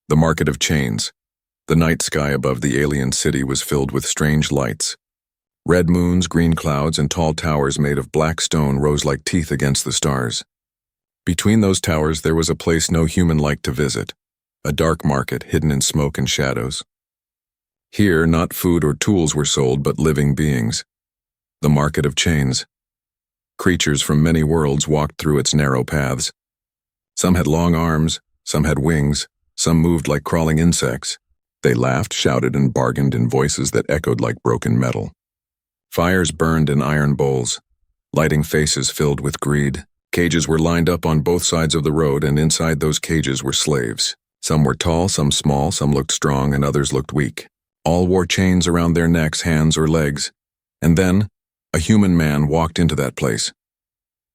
The market of chains. The night sky above the alien city was filled with strange lights. Red moons, green clouds, and tall towers made of black stone rose like teeth against the stars. Between those towers there was a place no human liked to visit, a dark market hidden in smoke and shadows. Here, not food or tools were sold, but living beings. The market of chains. Creatures from many worlds walked through its narrow paths. Some had long arms, some had wings, some moved like crawling insects. They laughed, shouted, and bargained in voices that echoed like broken metal. Fires burned in iron bowls, lighting faces filled with greed. Cages were lined up on both sides of the road, and inside those cages were slaves. Some were tall, some small, some looked strong, and others looked weak. All wore chains around their necks, hands, or legs. And then, a human man walked into that place.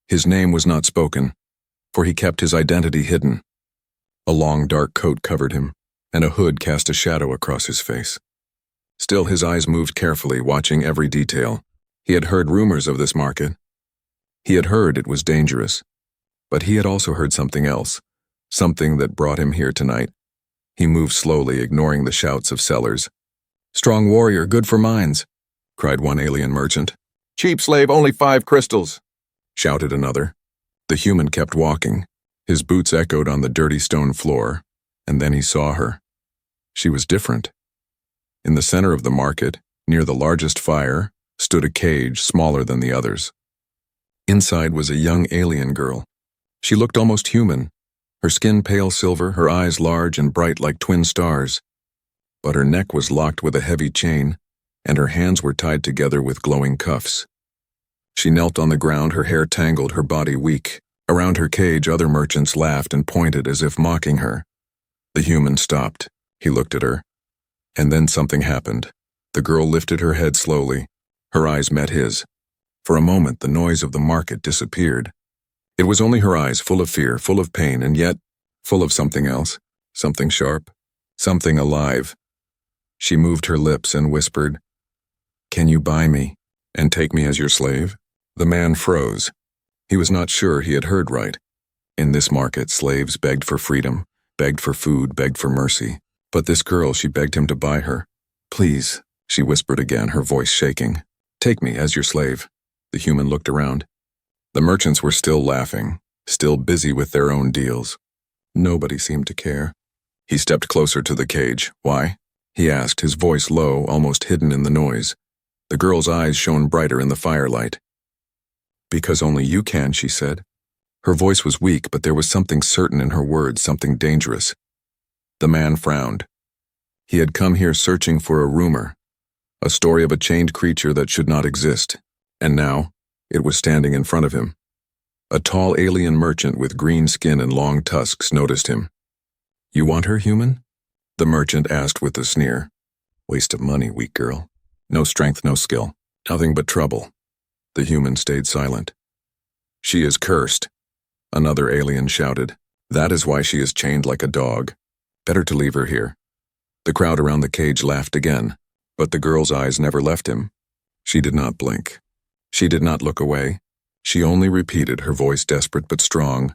His name was not spoken, for he kept his identity hidden. A long dark coat covered him, and a hood cast a shadow across his face. Still his eyes moved carefully, watching every detail. He had heard rumors of this market. He had heard it was dangerous. But he had also heard something else, something that brought him here tonight. He moved slowly, ignoring the shouts of sellers. "Strong warrior, good for mines," cried one alien merchant. "Cheap slave, only 5 crystals," shouted another. The human kept walking. His boots echoed on the dirty stone floor, and then he saw her. She was different. In the center of the market, near the largest fire, stood a cage smaller than the others. Inside was a young alien girl. She looked almost human, her skin pale silver, her eyes large and bright like twin stars. But her neck was locked with a heavy chain, and her hands were tied together with glowing cuffs. She knelt on the ground, her hair tangled, her body weak. Around her cage, other merchants laughed and pointed as if mocking her. The human stopped. He looked at her. And then something happened. The girl lifted her head slowly. Her eyes met his. For a moment, the noise of the market disappeared. It was only her eyes, full of fear, full of pain, and yet full of something else, something sharp, something alive. She moved her lips and whispered, "Can you buy me and take me as your slave?" The man froze. He was not sure he had heard right. In this market, slaves begged for freedom, begged for food, begged for mercy. But this girl, she begged him to buy her. "Please," she whispered again, her voice shaking. "Take me as your slave." The human looked around. The merchants were still laughing, still busy with their own deals. Nobody seemed to care. He stepped closer to the cage. "Why?" he asked, his voice low, almost hidden in the noise. The girl's eyes shone brighter in the firelight. "Because only you can," she said. Her voice was weak, but there was something certain in her words, something dangerous. The man frowned. He had come here searching for a rumor, a story of a chained creature that should not exist, and now it was standing in front of him. A tall alien merchant with green skin and long tusks noticed him. "You want her, human?" the merchant asked with a sneer. "Waste of money, weak girl. No strength, no skill. Nothing but trouble." The human stayed silent. "She is cursed," another alien shouted. "That is why she is chained like a dog. Better to leave her here." The crowd around the cage laughed again, but the girl's eyes never left him. She did not blink. She did not look away. She only repeated, her voice desperate but strong,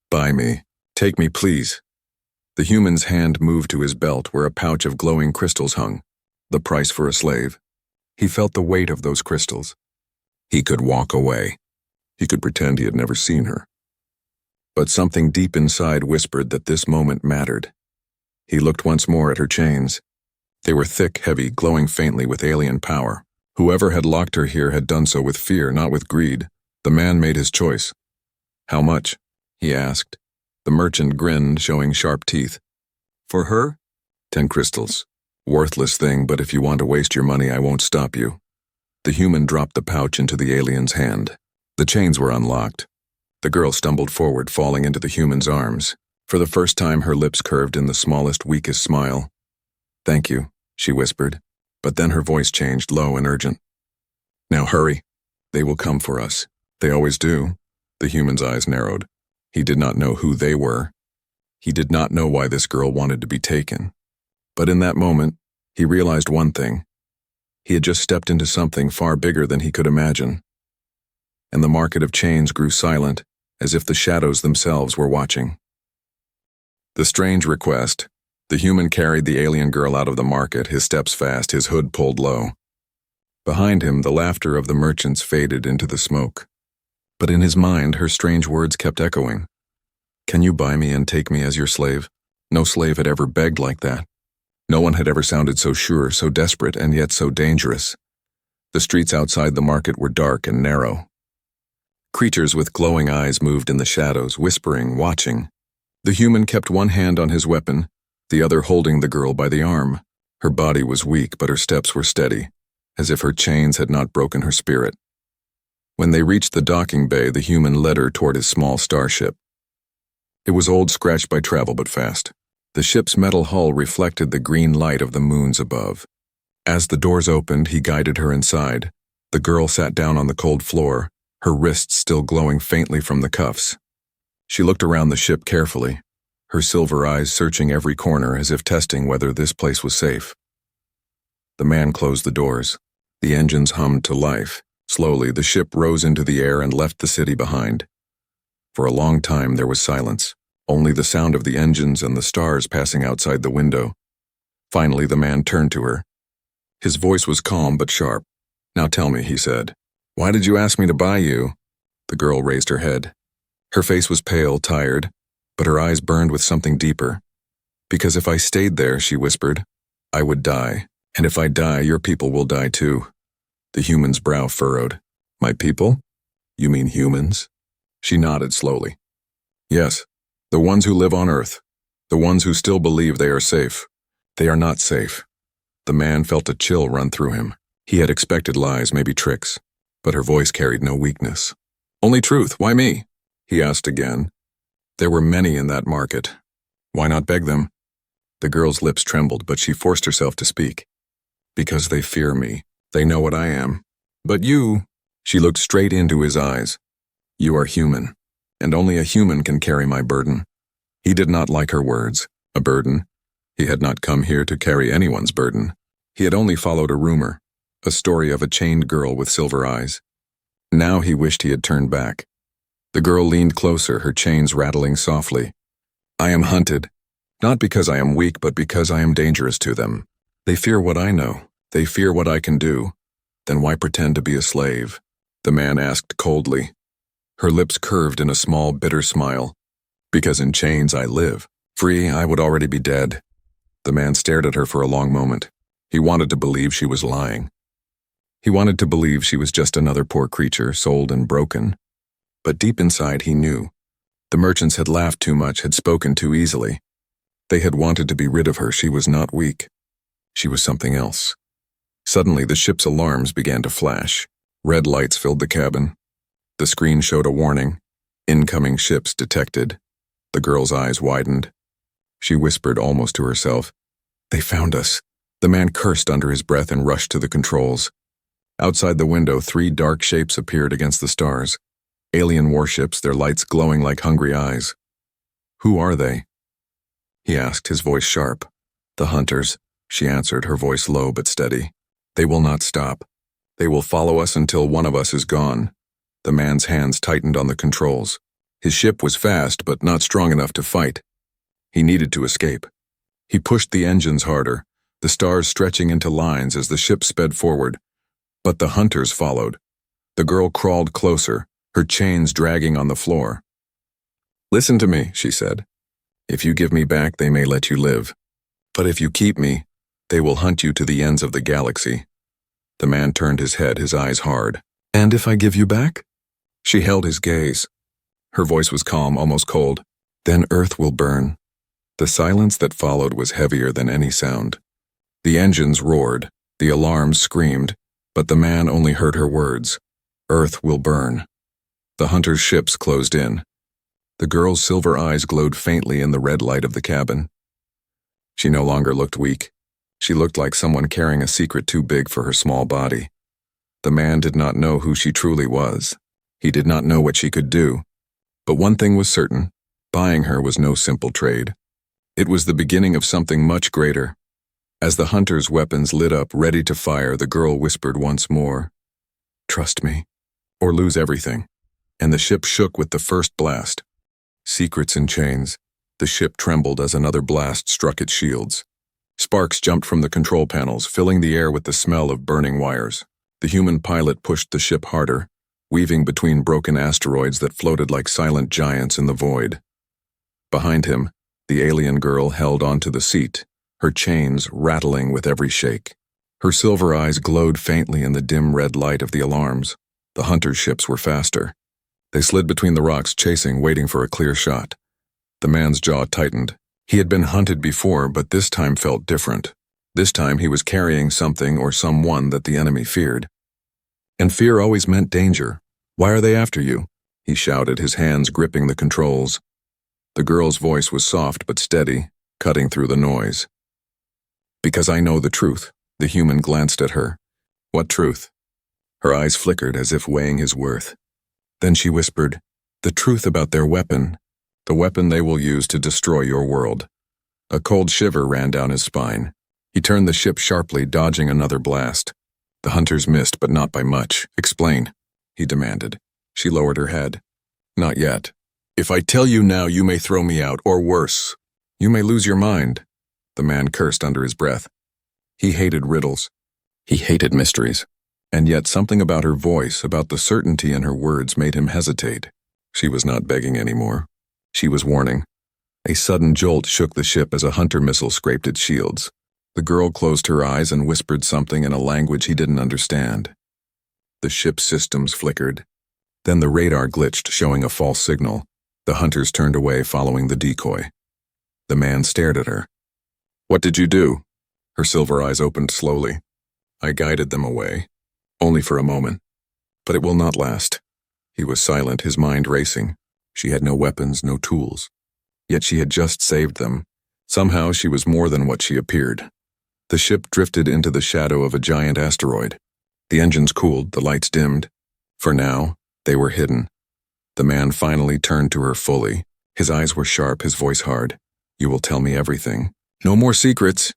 "Buy me. Take me, please." The human's hand moved to his belt where a pouch of glowing crystals hung. The price for a slave. He felt the weight of those crystals. He could walk away. He could pretend he had never seen her. But something deep inside whispered that this moment mattered. He looked once more at her chains. They were thick, heavy, glowing faintly with alien power. Whoever had locked her here had done so with fear, not with greed. The man made his choice. "How much?" he asked. The merchant grinned, showing sharp teeth. "For her? 10 crystals. Worthless thing, but if you want to waste your money, I won't stop you." The human dropped the pouch into the alien's hand. The chains were unlocked. The girl stumbled forward, falling into the human's arms. For the first time, her lips curved in the smallest, weakest smile. "Thank you," she whispered, but then her voice changed, low and urgent. "Now hurry. They will come for us. They always do." The human's eyes narrowed. He did not know who they were. He did not know why this girl wanted to be taken. But in that moment, he realized one thing. He had just stepped into something far bigger than he could imagine. And the market of chains grew silent, as if the shadows themselves were watching. The strange request, The human carried the alien girl out of the market, his steps fast, his hood pulled low. Behind him, the laughter of the merchants faded into the smoke. But in his mind, her strange words kept echoing. Can you buy me and take me as your slave? No slave had ever begged like that. No one had ever sounded so sure, so desperate, and yet so dangerous. The streets outside the market were dark and narrow. Creatures with glowing eyes moved in the shadows, whispering, watching. The human kept one hand on his weapon, the other holding the girl by the arm. Her body was weak, but her steps were steady, as if her chains had not broken her spirit. When they reached the docking bay, the human led her toward his small starship. It was old, scratched by travel, but fast. The ship's metal hull reflected the green light of the moons above. As the doors opened, he guided her inside. The girl sat down on the cold floor, her wrists still glowing faintly from the cuffs. She looked around the ship carefully, her silver eyes searching every corner as if testing whether this place was safe. The man closed the doors. The engines hummed to life. Slowly, the ship rose into the air and left the city behind. For a long time, there was silence, only the sound of the engines and the stars passing outside the window. Finally, the man turned to her. His voice was calm but sharp. Now tell me, he said. Why did you ask me to buy you? The girl raised her head. Her face was pale, tired, but her eyes burned with something deeper. Because if I stayed there, she whispered, I would die, and if I die, your people will die too. The human's brow furrowed. My people? You mean humans? She nodded slowly. Yes, the ones who live on Earth, the ones who still believe they are safe. They are not safe. The man felt a chill run through him. He had expected lies, maybe tricks, but her voice carried no weakness. Only truth, why me? He asked again. There were many in that market. Why not beg them? The girl's lips trembled, but she forced herself to speak. Because they fear me. They know what I am. But you, she looked straight into his eyes. You are human, and only a human can carry my burden. He did not like her words. A burden? He had not come here to carry anyone's burden. He had only followed a rumor, a story of a chained girl with silver eyes. Now he wished he had turned back. The girl leaned closer, her chains rattling softly. I am hunted, not because I am weak, but because I am dangerous to them. They fear what I know. They fear what I can do. Then why pretend to be a slave? The man asked coldly. Her lips curved in a small, bitter smile. Because in chains I live. Free, I would already be dead. The man stared at her for a long moment. He wanted to believe she was lying. He wanted to believe she was just another poor creature, sold and broken. But deep inside he knew. The merchants had laughed too much, had spoken too easily. They had wanted to be rid of her. She was not weak. She was something else. Suddenly the ship's alarms began to flash. Red lights filled the cabin. The screen showed a warning. Incoming ships detected. The girl's eyes widened. She whispered almost to herself. They found us. The man cursed under his breath and rushed to the controls. Outside the window, 3 dark shapes appeared against the stars. Alien warships, their lights glowing like hungry eyes. Who are they? He asked, his voice sharp. The hunters, she answered, her voice low but steady. They will not stop. They will follow us until one of us is gone. The man's hands tightened on the controls. His ship was fast, but not strong enough to fight. He needed to escape. He pushed the engines harder, the stars stretching into lines as the ship sped forward. But the hunters followed. The girl crawled closer, her chains dragging on the floor. Listen to me, she said. If you give me back, they may let you live. But if you keep me, they will hunt you to the ends of the galaxy. The man turned his head, his eyes hard. And if I give you back? She held his gaze. Her voice was calm, almost cold. Then Earth will burn. The silence that followed was heavier than any sound. The engines roared, the alarms screamed, but the man only heard her words. Earth will burn. The hunter's ships closed in. The girl's silver eyes glowed faintly in the red light of the cabin. She no longer looked weak. She looked like someone carrying a secret too big for her small body. The man did not know who she truly was. He did not know what she could do. But one thing was certain, buying her was no simple trade. It was the beginning of something much greater. As the hunter's weapons lit up, ready to fire, the girl whispered once more, Trust me, or lose everything. And the ship shook with the first blast. Secrets in chains, The ship trembled as another blast struck its shields. Sparks jumped from the control panels, filling the air with the smell of burning wires. The human pilot pushed the ship harder, weaving between broken asteroids that floated like silent giants in the void. Behind him, the alien girl held onto the seat, her chains rattling with every shake. Her silver eyes glowed faintly in the dim red light of the alarms. The hunter ships were faster. They slid between the rocks, chasing, waiting for a clear shot. The man's jaw tightened. He had been hunted before, but this time felt different. This time he was carrying something or someone that the enemy feared. And fear always meant danger. "Why are they after you?" he shouted, his hands gripping the controls. The girl's voice was soft but steady, cutting through the noise. "Because I know the truth." The human glanced at her. "What truth?" Her eyes flickered as if weighing his worth. Then she whispered, "The truth about their weapon. The weapon they will use to destroy your world." A cold shiver ran down his spine. He turned the ship sharply, dodging another blast. The hunters missed, but not by much. "Explain," he demanded. She lowered her head. "Not yet. If I tell you now, you may throw me out, or worse. You may lose your mind." The man cursed under his breath. He hated riddles. He hated mysteries. And yet something about her voice, about the certainty in her words, made him hesitate. She was not begging anymore. She was warning. A sudden jolt shook the ship as a hunter missile scraped its shields. The girl closed her eyes and whispered something in a language he didn't understand. The ship's systems flickered. Then the radar glitched, showing a false signal. The hunters turned away, following the decoy. The man stared at her. "What did you do?" Her silver eyes opened slowly. "I guided them away. Only for a moment. But it will not last." He was silent, his mind racing. She had no weapons, no tools. Yet she had just saved them. Somehow she was more than what she appeared. The ship drifted into the shadow of a giant asteroid. The engines cooled, the lights dimmed. For now, they were hidden. The man finally turned to her fully. His eyes were sharp, his voice hard. "You will tell me everything. No more secrets."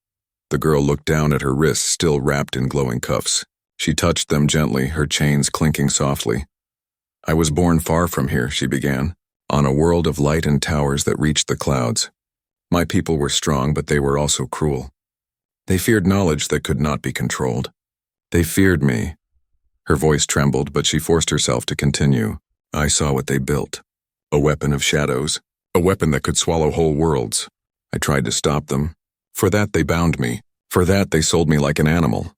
The girl looked down at her wrists, still wrapped in glowing cuffs. She touched them gently, her chains clinking softly. "I was born far from here," she began, "on a world of light and towers that reached the clouds. My people were strong, but they were also cruel. They feared knowledge that could not be controlled. They feared me." Her voice trembled, but she forced herself to continue. "I saw what they built. A weapon of shadows. A weapon that could swallow whole worlds. I tried to stop them. For that they bound me. For that they sold me like an animal."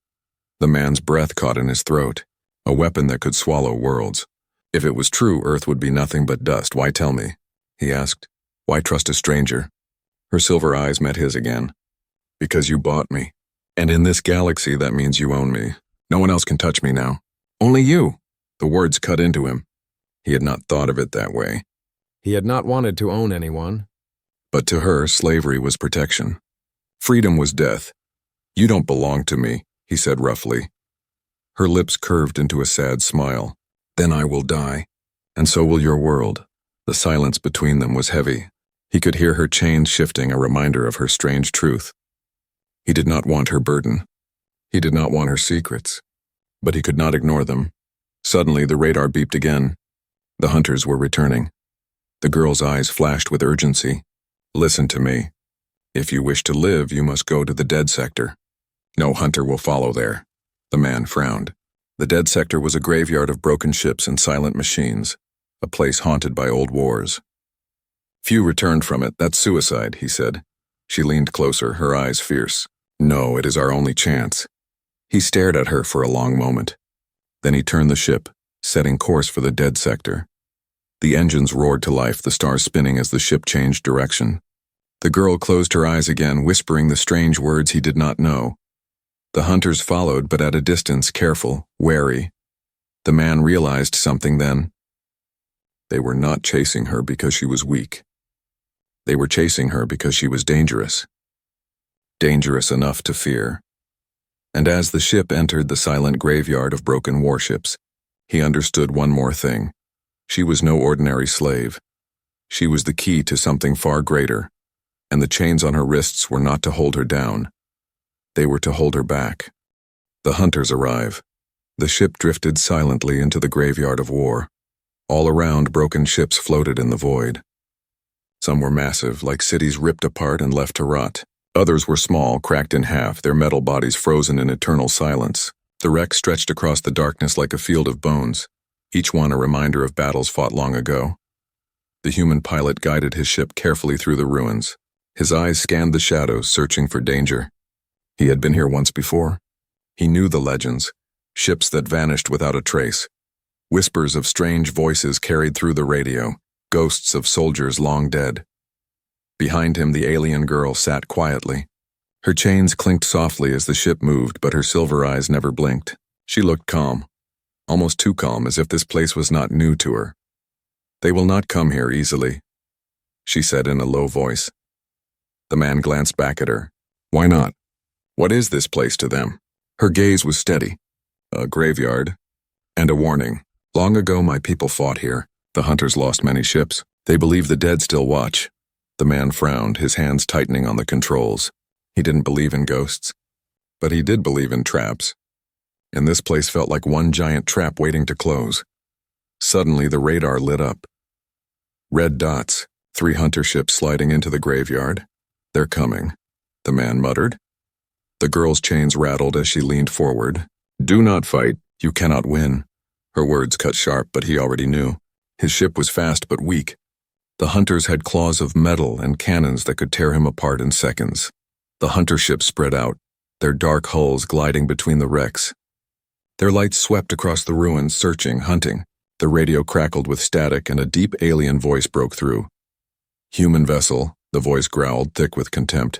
The man's breath caught in his throat. A weapon that could swallow worlds. If it was true, Earth would be nothing but dust. "Why tell me?" he asked. "Why trust a stranger?" Her silver eyes met his again. "Because you bought me. And in this galaxy, that means you own me. No one else can touch me now. Only you." The words cut into him. He had not thought of it that way. He had not wanted to own anyone. But to her, slavery was protection. Freedom was death. "You don't belong to me," he said roughly. Her lips curved into a sad smile. "Then I will die. And so will your world." The silence between them was heavy. He could hear her chains shifting, a reminder of her strange truth. He did not want her burden. He did not want her secrets. But he could not ignore them. Suddenly, the radar beeped again. The hunters were returning. The girl's eyes flashed with urgency. "Listen to me. If you wish to live, you must go to the dead sector. No hunter will follow there." The man frowned. The dead sector was a graveyard of broken ships and silent machines, a place haunted by old wars. "Few returned from it. That's suicide," he said. She leaned closer, her eyes fierce. "No, it is our only chance." He stared at her for a long moment. Then he turned the ship, setting course for the dead sector. The engines roared to life, the stars spinning as the ship changed direction. The girl closed her eyes again, whispering the strange words he did not know. The hunters followed, but at a distance, careful, wary. The man realized something then. They were not chasing her because she was weak. They were chasing her because she was dangerous. Dangerous enough to fear. And as the ship entered the silent graveyard of broken warships, he understood one more thing. She was no ordinary slave. She was the key to something far greater, and the chains on her wrists were not to hold her down. They were to hold her back. The hunters arrive. The ship drifted silently into the graveyard of war. All around, broken ships floated in the void. Some were massive, like cities ripped apart and left to rot. Others were small, cracked in half, their metal bodies frozen in eternal silence. The wreck stretched across the darkness like a field of bones, each one a reminder of battles fought long ago. The human pilot guided his ship carefully through the ruins. His eyes scanned the shadows, searching for danger. He had been here once before. He knew the legends, ships that vanished without a trace. Whispers of strange voices carried through the radio, ghosts of soldiers long dead. Behind him, the alien girl sat quietly. Her chains clinked softly as the ship moved, but her silver eyes never blinked. She looked calm, almost too calm, as if this place was not new to her. "They will not come here easily," she said in a low voice. The man glanced back at her. "Why not? What is this place to them?" Her gaze was steady. "A graveyard. And a warning. Long ago my people fought here. The hunters lost many ships. They believe the dead still watch." The man frowned, his hands tightening on the controls. He didn't believe in ghosts, but he did believe in traps. And this place felt like one giant trap waiting to close. Suddenly the radar lit up. Red dots, 3 hunter ships sliding into the graveyard. "They're coming," the man muttered. The girl's chains rattled as she leaned forward. "Do not fight. You cannot win." Her words cut sharp, but he already knew. His ship was fast but weak. The hunters had claws of metal and cannons that could tear him apart in seconds. The hunter ships spread out, their dark hulls gliding between the wrecks. Their lights swept across the ruins, searching, hunting. The radio crackled with static, and a deep alien voice broke through. "Human vessel," the voice growled, thick with contempt.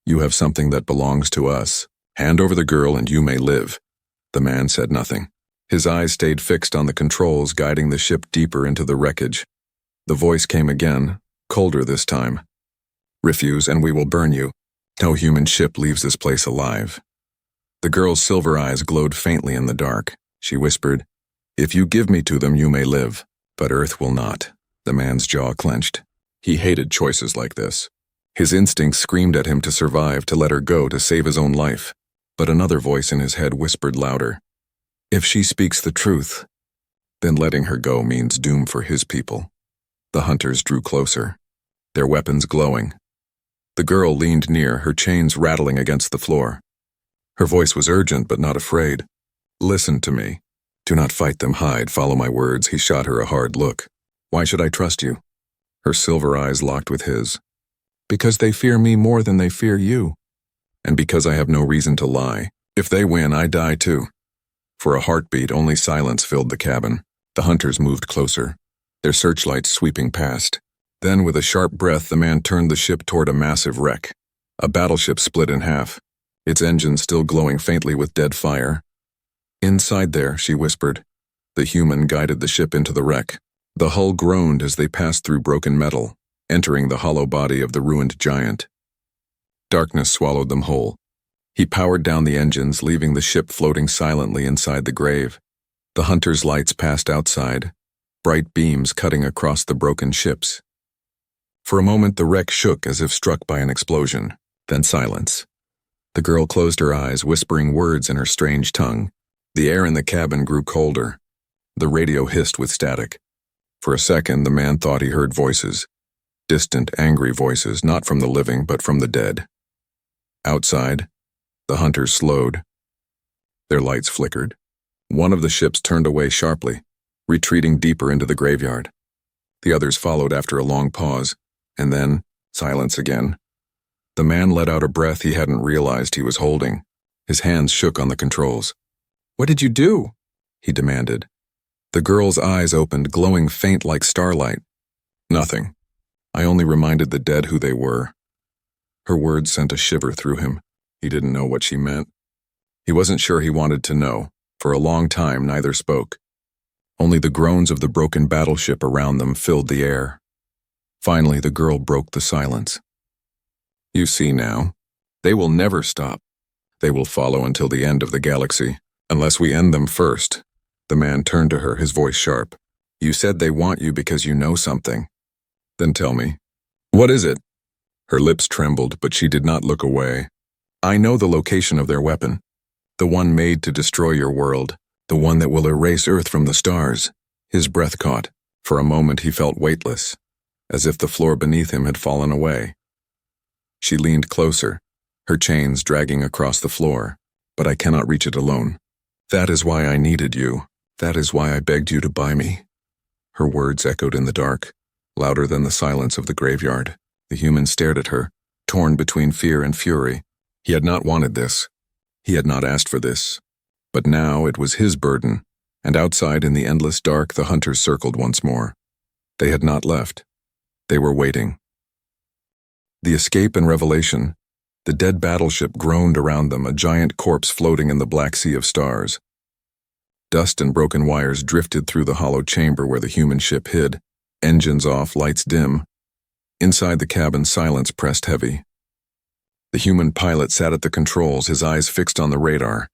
"You have something that belongs to us. Hand over the girl and you may live." The man said nothing. His eyes stayed fixed on the controls, guiding the ship deeper into the wreckage. The voice came again, colder this time. "Refuse and we will burn you. No human ship leaves this place alive." The girl's silver eyes glowed faintly in the dark. She whispered, "If you give me to them, you may live, but Earth will not." The man's jaw clenched. He hated choices like this. His instincts screamed at him to survive, to let her go, to save his own life. But another voice in his head whispered louder, "If she speaks the truth, then letting her go means doom for his people." The hunters drew closer, their weapons glowing. The girl leaned near, her chains rattling against the floor. Her voice was urgent but not afraid. "Listen to me. Do not fight them, hide, follow my words." He shot her a hard look. "Why should I trust you?" Her silver eyes locked with his. "Because they fear me more than they fear you. And because I have no reason to lie. If they win, I die too." For a heartbeat, only silence filled the cabin. The hunters moved closer, their searchlights sweeping past. Then, with a sharp breath, the man turned the ship toward a massive wreck. A battleship split in half, its engine still glowing faintly with dead fire. "Inside there," she whispered. The human guided the ship into the wreck. The hull groaned as they passed through broken metal, entering the hollow body of the ruined giant. Darkness swallowed them whole. He powered down the engines, leaving the ship floating silently inside the grave. The hunters' lights passed outside, bright beams cutting across the broken ships. For a moment the wreck shook as if struck by an explosion, then silence. The girl closed her eyes, whispering words in her strange tongue. The air in the cabin grew colder. The radio hissed with static. For a second the man thought he heard voices. Distant, angry voices, not from the living but from the dead. Outside, the hunters slowed. Their lights flickered. One of the ships turned away sharply, retreating deeper into the graveyard. The others followed after a long pause, and then silence again. The man let out a breath he hadn't realized he was holding. His hands shook on the controls. "What did you do?" he demanded. The girl's eyes opened, glowing faint like starlight. "Nothing. I only reminded the dead who they were." Her words sent a shiver through him. He didn't know what she meant. He wasn't sure he wanted to know. For a long time, neither spoke. Only the groans of the broken battleship around them filled the air. Finally, the girl broke the silence. "You see now, they will never stop. They will follow until the end of the galaxy, unless we end them first." The man turned to her, his voice sharp. "You said they want you because you know something. Then tell me, what is it?" Her lips trembled, but she did not look away. "I know the location of their weapon. The one made to destroy your world. The one that will erase Earth from the stars." His breath caught. For a moment he felt weightless, as if the floor beneath him had fallen away. She leaned closer, her chains dragging across the floor. But I cannot reach it alone. That is why I needed you. That is why I begged you to buy me. Her words echoed in the dark, louder than the silence of the graveyard. The human stared at her, torn between fear and fury. He had not wanted this. He had not asked for this. But now it was his burden, and outside in the endless dark the hunters circled once more. They had not left. They were waiting. The escape and revelation. The dead battleship groaned around them, a giant corpse floating in the black sea of stars. Dust and broken wires drifted through the hollow chamber where the human ship hid, engines off, lights dim. Inside the cabin, silence pressed heavy. The human pilot sat at the controls, his eyes fixed on the radar.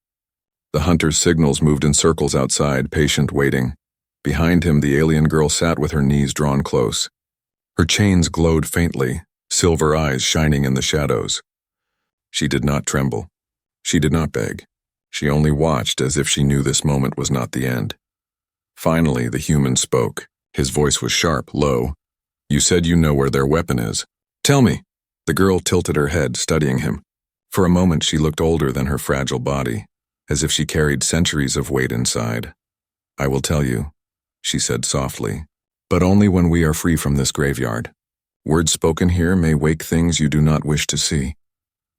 The hunter's signals moved in circles outside, patient, waiting. Behind him, the alien girl sat with her knees drawn close. Her chains glowed faintly, silver eyes shining in the shadows. She did not tremble. She did not beg. She only watched as if she knew this moment was not the end. Finally, the human spoke. His voice was sharp, low. "You said you know where their weapon is. Tell me." The girl tilted her head, studying him. For a moment, she looked older than her fragile body, as if she carried centuries of weight inside. "I will tell you," she said softly, "but only when we are free from this graveyard. Words spoken here may wake things you do not wish to see."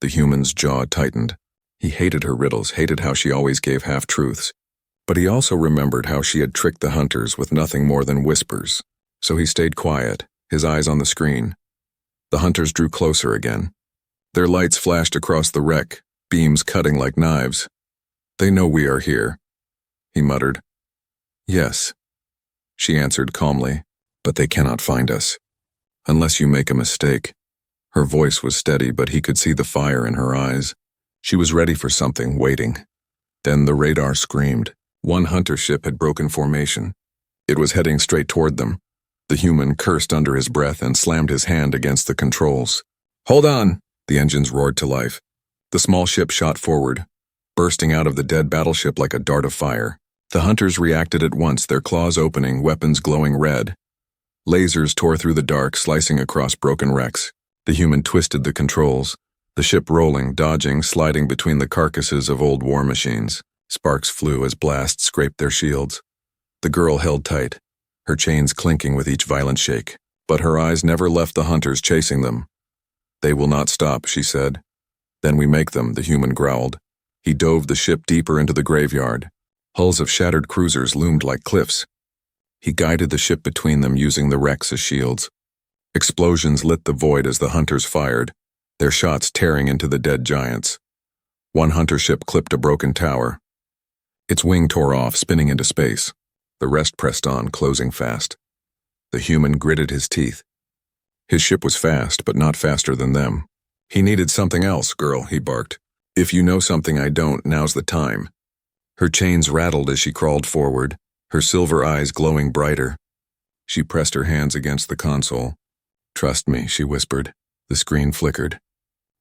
The human's jaw tightened. He hated her riddles, hated how she always gave half-truths. But he also remembered how she had tricked the hunters with nothing more than whispers. So he stayed quiet, his eyes on the screen. The hunters drew closer again. Their lights flashed across the wreck, beams cutting like knives. "They know we are here," he muttered. "Yes," she answered calmly, "but they cannot find us. Unless you make a mistake." Her voice was steady, but he could see the fire in her eyes. She was ready for something, waiting. Then the radar screamed. One hunter ship had broken formation. It was heading straight toward them. The human cursed under his breath and slammed his hand against the controls. "Hold on!" The engines roared to life. The small ship shot forward, bursting out of the dead battleship like a dart of fire. The hunters reacted at once, their claws opening, weapons glowing red. Lasers tore through the dark, slicing across broken wrecks. The human twisted the controls, the ship rolling, dodging, sliding between the carcasses of old war machines. Sparks flew as blasts scraped their shields. The girl held tight, her chains clinking with each violent shake, but her eyes never left the hunters chasing them. "They will not stop," she said. "Then we make them," the human growled. He dove the ship deeper into the graveyard. Hulls of shattered cruisers loomed like cliffs. He guided the ship between them, using the wrecks as shields. Explosions lit the void as the hunters fired, their shots tearing into the dead giants. One hunter ship clipped a broken tower. Its wing tore off, spinning into space. The rest pressed on, closing fast. The human gritted his teeth. His ship was fast, but not faster than them. "He needed something else, girl," he barked. "If you know something I don't, now's the time." Her chains rattled as she crawled forward, her silver eyes glowing brighter. She pressed her hands against the console. "Trust me," she whispered. The screen flickered.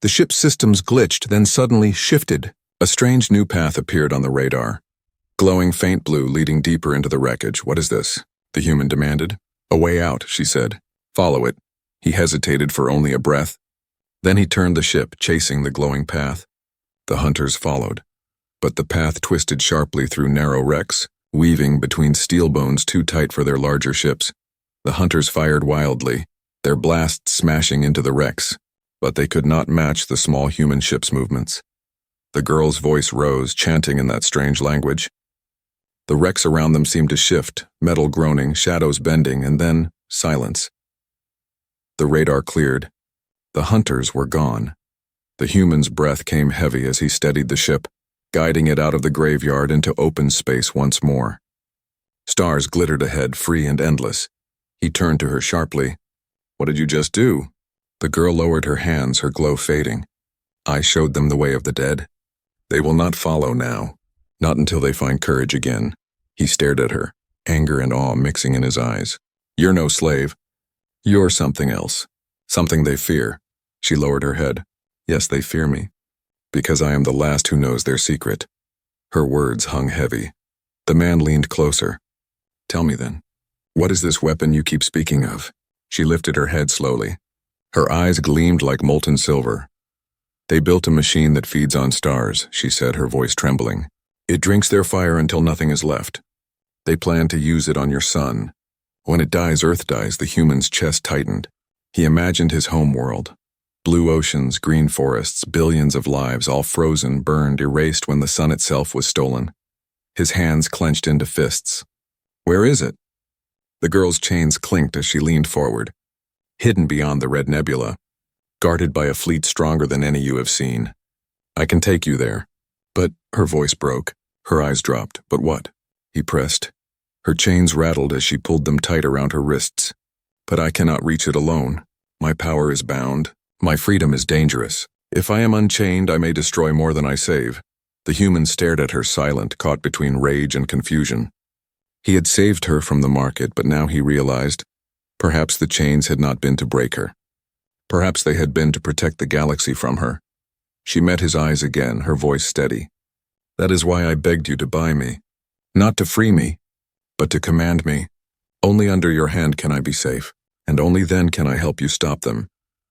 The ship's systems glitched, then suddenly shifted. A strange new path appeared on the radar. Glowing faint blue leading deeper into the wreckage. "What is this?" the human demanded. "A way out," she said. "Follow it." He hesitated for only a breath. Then he turned the ship, chasing the glowing path. The hunters followed. But the path twisted sharply through narrow wrecks, weaving between steel bones too tight for their larger ships. The hunters fired wildly, their blasts smashing into the wrecks, but they could not match the small human ship's movements. The girl's voice rose, chanting in that strange language. The wrecks around them seemed to shift, metal groaning, shadows bending, and then silence. The radar cleared. The hunters were gone. The human's breath came heavy as he steadied the ship, guiding it out of the graveyard into open space once more. Stars glittered ahead, free and endless. He turned to her sharply. "What did you just do?" The girl lowered her hands, her glow fading. "I showed them the way of the dead. They will not follow now. Not until they find courage again." He stared at her, anger and awe mixing in his eyes. "You're no slave. You're something else. Something they fear." She lowered her head. "Yes, they fear me. Because I am the last who knows their secret." Her words hung heavy. The man leaned closer. "Tell me then, what is this weapon you keep speaking of?" She lifted her head slowly. Her eyes gleamed like molten silver. "They built a machine that feeds on stars," she said, her voice trembling. "It drinks their fire until nothing is left. They plan to use it on your sun. When it dies, Earth dies." The human's chest tightened. He imagined his home world. Blue oceans, green forests, billions of lives, all frozen, burned, erased when the sun itself was stolen. His hands clenched into fists. "Where is it?" The girl's chains clinked as she leaned forward. "Hidden beyond the red nebula, guarded by a fleet stronger than any you have seen. I can take you there." "But," her voice broke. Her eyes dropped. "But what?" He pressed. Her chains rattled as she pulled them tight around her wrists. "But I cannot reach it alone. My power is bound. My freedom is dangerous. If I am unchained, I may destroy more than I save." The human stared at her, silent, caught between rage and confusion. He had saved her from the market, but now he realized perhaps the chains had not been to break her. Perhaps they had been to protect the galaxy from her. She met his eyes again, her voice steady. "That is why I begged you to buy me. Not to free me, but to command me. Only under your hand can I be safe, and only then can I help you stop them."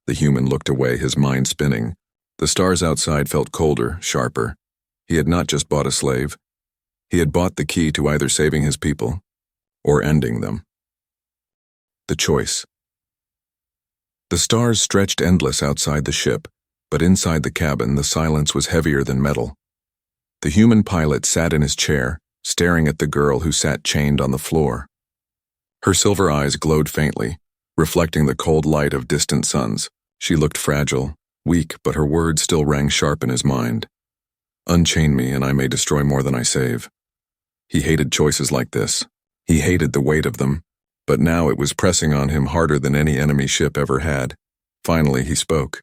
The human looked away, his mind spinning. The stars outside felt colder, sharper. He had not just bought a slave. He had bought the key to either saving his people or ending them. The choice. The stars stretched endless outside the ship, but inside the cabin the silence was heavier than metal. The human pilot sat in his chair, staring at the girl who sat chained on the floor. Her silver eyes glowed faintly, reflecting the cold light of distant suns. She looked fragile, weak, but her words still rang sharp in his mind. "Unchain me, and I may destroy more than I save." He hated choices like this. He hated the weight of them, but now it was pressing on him harder than any enemy ship ever had. Finally, he spoke.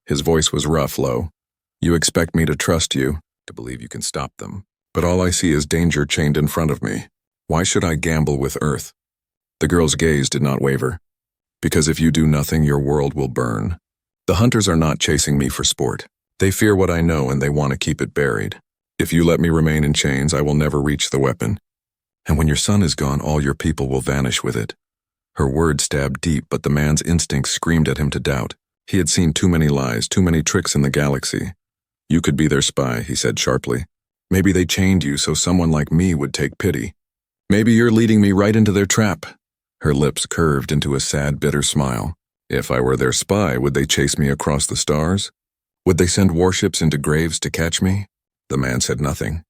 His voice was rough, low. "You expect me to trust you, to believe you can stop them, but all I see is danger chained in front of me. Why should I gamble with Earth?" The girl's gaze did not waver. "Because if you do nothing, your world will burn. The hunters are not chasing me for sport. They fear what I know and they want to keep it buried. If you let me remain in chains, I will never reach the weapon. And when your son is gone, all your people will vanish with it." Her words stabbed deep, but the man's instincts screamed at him to doubt. He had seen too many lies, too many tricks in the galaxy. "You could be their spy," he said sharply. "Maybe they chained you so someone like me would take pity. Maybe you're leading me right into their trap." Her lips curved into a sad, bitter smile. "If I were their spy, would they chase me across the stars? Would they send warships into graves to catch me?" The man said nothing.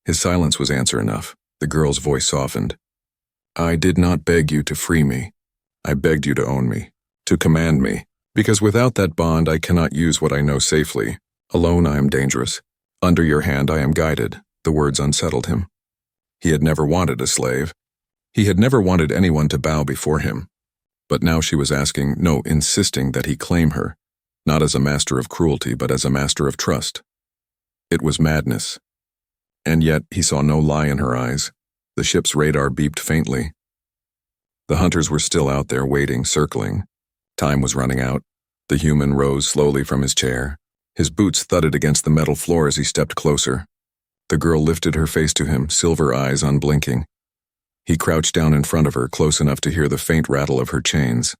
His silence was answer enough. The girl's voice softened. "I did not beg you to free me. I begged you to own me, to command me, because without that bond I cannot use what I know safely. Alone I am dangerous. Under your hand I am guided." The words unsettled him. He had never wanted a slave. He had never wanted anyone to bow before him. But now she was asking, no, insisting that he claim her, not as a master of cruelty, but as a master of trust. It was madness. And yet he saw no lie in her eyes. The ship's radar beeped faintly. The hunters were still out there waiting, circling. Time was running out. The human rose slowly from his chair. His boots thudded against the metal floor as he stepped closer. The girl lifted her face to him, silver eyes unblinking. He crouched down in front of her, close enough to hear the faint rattle of her chains.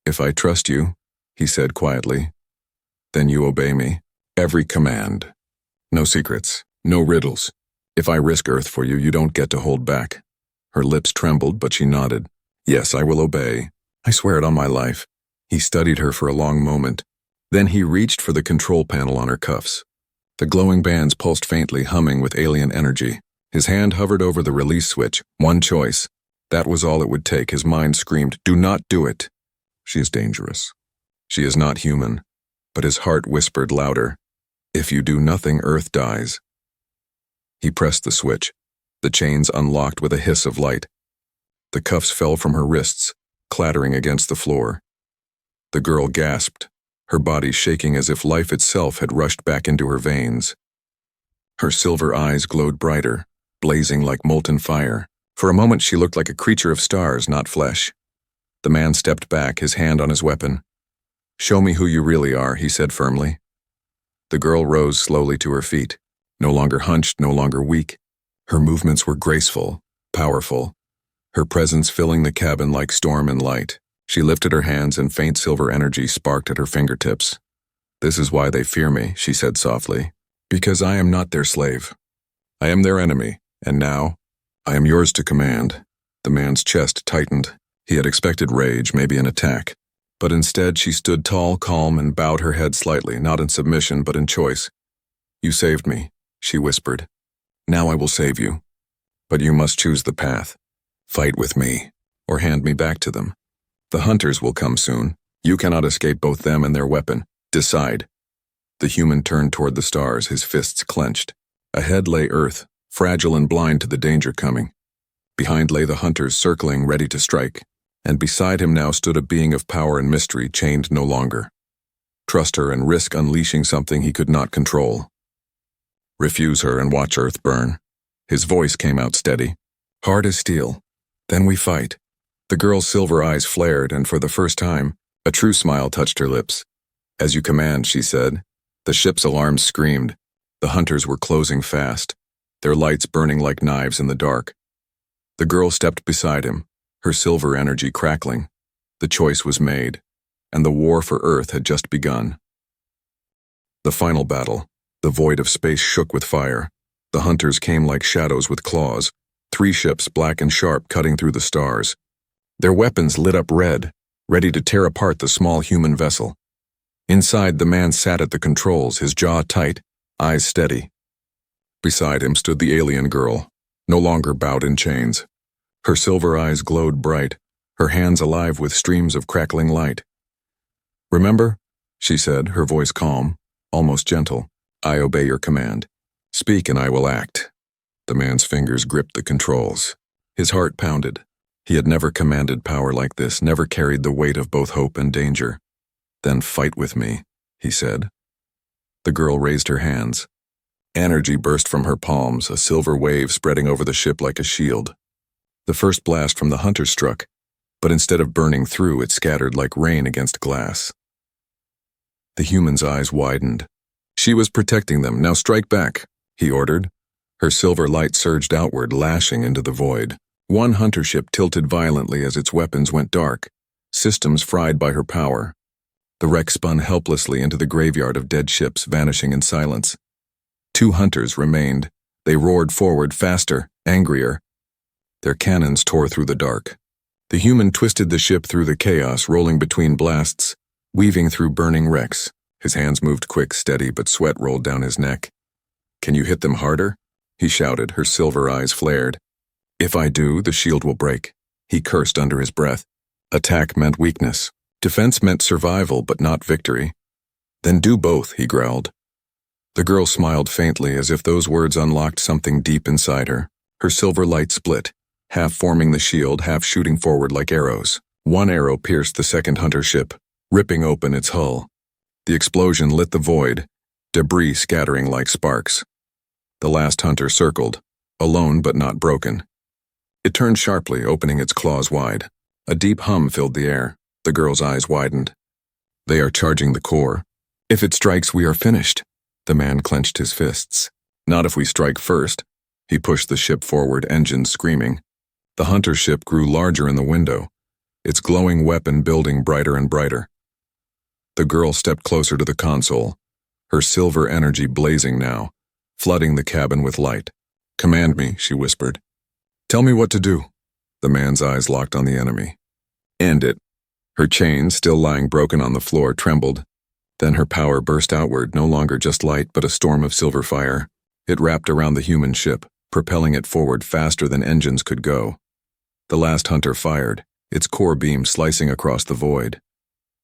"If I trust you," he said quietly, "then you obey me. Every command. No secrets, no riddles. If I risk Earth for you, you don't get to hold back." Her lips trembled, but she nodded. "Yes, I will obey. I swear it on my life." He studied her for a long moment. Then he reached for the control panel on her cuffs. The glowing bands pulsed faintly, humming with alien energy. His hand hovered over the release switch. One choice. That was all it would take. His mind screamed, "Do not do it." She is dangerous. She is not human. But his heart whispered louder, "If you do nothing, Earth dies." He pressed the switch. The chains unlocked with a hiss of light. The cuffs fell from her wrists, clattering against the floor. The girl gasped, her body shaking as if life itself had rushed back into her veins. Her silver eyes glowed brighter, blazing like molten fire. For a moment she looked like a creature of stars, not flesh. The man stepped back, his hand on his weapon. "Show me who you really are," he said firmly. The girl rose slowly to her feet, no longer hunched, no longer weak. Her movements were graceful, powerful, her presence filling the cabin like storm and light. She lifted her hands and faint silver energy sparked at her fingertips. "This is why they fear me," she said softly. "Because I am not their slave. I am their enemy, and now, I am yours to command." The man's chest tightened. He had expected rage, maybe an attack. But instead she stood tall, calm, and bowed her head slightly, not in submission but in choice. "You saved me," she whispered. "Now I will save you. But you must choose the path. Fight with me, or hand me back to them. The hunters will come soon. You cannot escape both them and their weapon. Decide." The human turned toward the stars, his fists clenched. Ahead lay Earth, fragile and blind to the danger coming. Behind lay the hunters circling, ready to strike. And beside him now stood a being of power and mystery, chained no longer. Trust her and risk unleashing something he could not control. Refuse her and watch Earth burn. His voice came out steady. Hard as steel. Then we fight. The girl's silver eyes flared, and for the first time, a true smile touched her lips. "As you command," she said. The ship's alarms screamed. The hunters were closing fast, their lights burning like knives in the dark. The girl stepped beside him, her silver energy crackling. The choice was made, and the war for Earth had just begun. The final battle. The void of space shook with fire. The hunters came like shadows with claws, 3 ships black and sharp cutting through the stars. Their weapons lit up red, ready to tear apart the small human vessel. Inside, the man sat at the controls, his jaw tight, eyes steady. Beside him stood the alien girl, no longer bowed in chains. Her silver eyes glowed bright, her hands alive with streams of crackling light. "Remember?" she said, her voice calm, almost gentle. "I obey your command. Speak and I will act." The man's fingers gripped the controls. His heart pounded. He had never commanded power like this, never carried the weight of both hope and danger. "Then fight with me," he said. The girl raised her hands. Energy burst from her palms, a silver wave spreading over the ship like a shield. The first blast from the hunter struck, but instead of burning through, it scattered like rain against glass. The human's eyes widened. She was protecting them. "Now strike back," he ordered. Her silver light surged outward, lashing into the void. One hunter ship tilted violently as its weapons went dark, systems fried by her power. The wreck spun helplessly into the graveyard of dead ships, vanishing in silence. 2 hunters remained. They roared forward, faster, angrier. Their cannons tore through the dark. The human twisted the ship through the chaos, rolling between blasts, weaving through burning wrecks. His hands moved quick, steady, but sweat rolled down his neck. "Can you hit them harder?" he shouted, her silver eyes flared. "If I do, the shield will break," he cursed under his breath. Attack meant weakness. Defense meant survival, but not victory. "Then do both," he growled. The girl smiled faintly, as if those words unlocked something deep inside her. Her silver light split, half forming the shield, half shooting forward like arrows. One arrow pierced the second hunter ship, ripping open its hull. The explosion lit the void, debris scattering like sparks. The last hunter circled, alone but not broken. It turned sharply, opening its claws wide. A deep hum filled the air. The girl's eyes widened. "They are charging the core. If it strikes, we are finished." The man clenched his fists. "Not if we strike first." He pushed the ship forward, engines screaming. The hunter ship grew larger in the window, its glowing weapon building brighter and brighter. The girl stepped closer to the console, her silver energy blazing now, flooding the cabin with light. "Command me," she whispered. "Tell me what to do." The man's eyes locked on the enemy. "End it." Her chains, still lying broken on the floor, trembled. Then her power burst outward, no longer just light, but a storm of silver fire. It wrapped around the human ship, propelling it forward faster than engines could go. The last hunter fired, its core beam slicing across the void.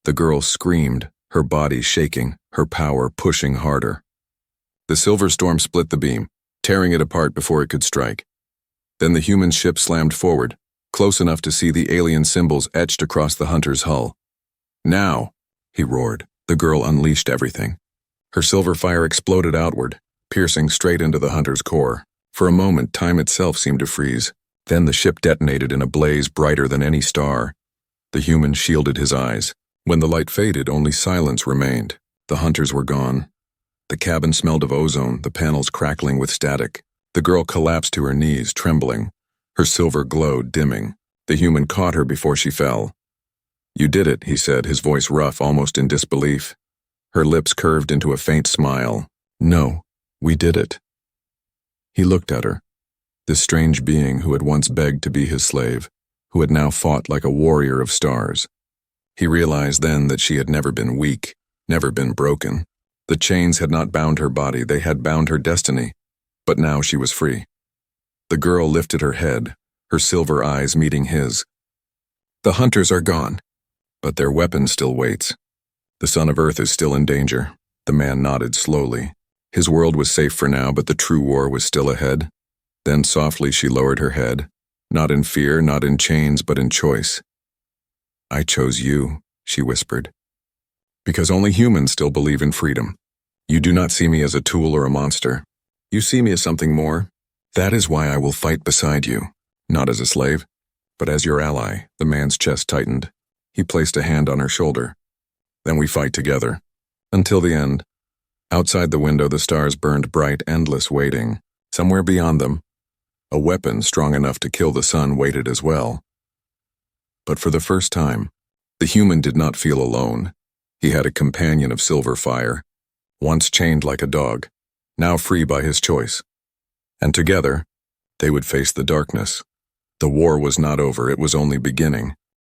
The girl screamed, her body shaking, her power pushing harder. The silver storm split the beam, tearing it apart before it could strike. Then the human ship slammed forward, close enough to see the alien symbols etched across the hunter's hull. "Now!" he roared. The girl unleashed everything. Her silver fire exploded outward, piercing straight into the hunter's core. For a moment, time itself seemed to freeze. Then the ship detonated in a blaze brighter than any star. The human shielded his eyes. When the light faded, only silence remained. The hunters were gone. The cabin smelled of ozone, the panels crackling with static. The girl collapsed to her knees, trembling, her silver glow dimming. The human caught her before she fell. You did it, he said, his voice rough, almost in disbelief. Her lips curved into a faint smile. No, we did it. He looked at her, this strange being who had once begged to be his slave, who had now fought like a warrior of stars. He realized then that she had never been weak, never been broken. The chains had not bound her body, they had bound her destiny, but now she was free. The girl lifted her head, her silver eyes meeting his. The hunters are gone, but their weapon still waits. The son of Earth is still in danger. The man nodded slowly. His world was safe for now, but the true war was still ahead. Then softly she lowered her head, not in fear, not in chains, but in choice. I chose you, she whispered. Because only humans still believe in freedom. You do not see me as a tool or a monster. You see me as something more. That is why I will fight beside you, not as a slave, but as your ally. The man's chest tightened. He placed a hand on her shoulder. Then we fight together. Until the end. Outside the window, the stars burned bright, endless, waiting. Somewhere beyond them, a weapon strong enough to kill the sun waited as well. But for the first time, the human did not feel alone. He had a companion of silver fire, once chained like a dog, now free by his choice. And together, they would face the darkness. The war was not over, it was only beginning.